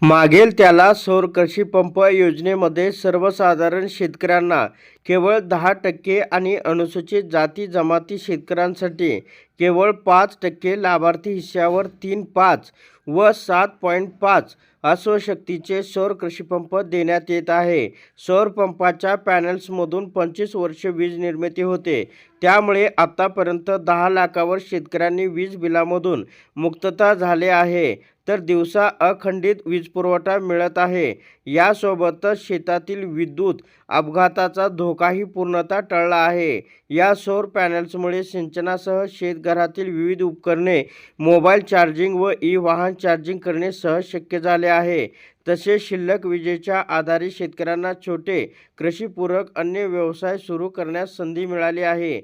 मागेल त्याला सौर कृषी पंप योजनेमध्ये सर्वसाधारण शेतकऱ्यांना केवळ 10% आणि अनुसूचित जाती जमाती शेतकऱ्यांसाठी केवळ 5% लाभार्थी हिश्श्यावर 3.5 व 7.5 अश्वशक्तीचे सौर कृषीपंप देण्यात येत आहे. सौर पंपाच्या पॅनल्समधून 25 वर्षे वीज निर्मिती होते. त्यामुळे आतापर्यंत 10 लाखावर शेतकऱ्यांनी वीज बिलामधून मुक्तता झाले आहे. तर दिवसा अखंडित वीजपुरवठा मिळत आहे. यासोबतच शेतातील विद्युत अपघाताचा धोकाही पूर्णतः टळला आहे. या सौर पॅनल्समुळे सिंचनासह शेतघरातील विविध उपकरणे, मोबाईल चार्जिंग व ई-वाहन चार्जिंग करणे सहज शक्य झाले आहे. तसेच शिल्लक विजेच्या आधारे शेतकऱ्यांना छोटे कृषीपूरक अन्य व्यवसाय सुरू करण्यास संधी मिळाली आहे.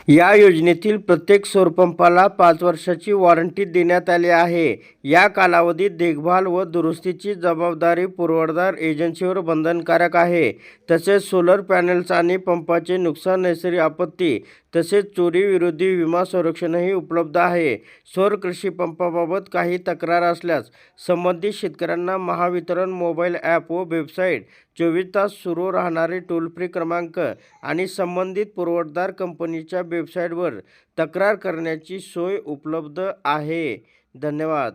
या योजनेतील प्रत्येक सौरपंपाला 5 वर्षाची वॉरंटी देण्यात आली आहे. या कालावधीत देखभाल व दुरुस्तीची जबाबदारी पुरवठादार एजन्सीवर बंधनकारक आहे. तसेच सोलर पॅनल्स आणि पंपाचे नुकसान, नैसर्गिक आपत्ती तसेच चोरीविरोधी विमा संरक्षणही उपलब्ध आहे. सौर कृषी पंपाबाबत काही तक्रार असल्यास संबंधित शेतकऱ्यांना महावितरण मोबाईल ॲप व वेबसाईट, 24 तास सुरू राहणारे टोल फ्री क्रमांक आणि संबंधित पुरवठादार कंपनीच्या वेबसाईटवर तक्रार करण्याची सोय उपलब्ध आहे. धन्यवाद.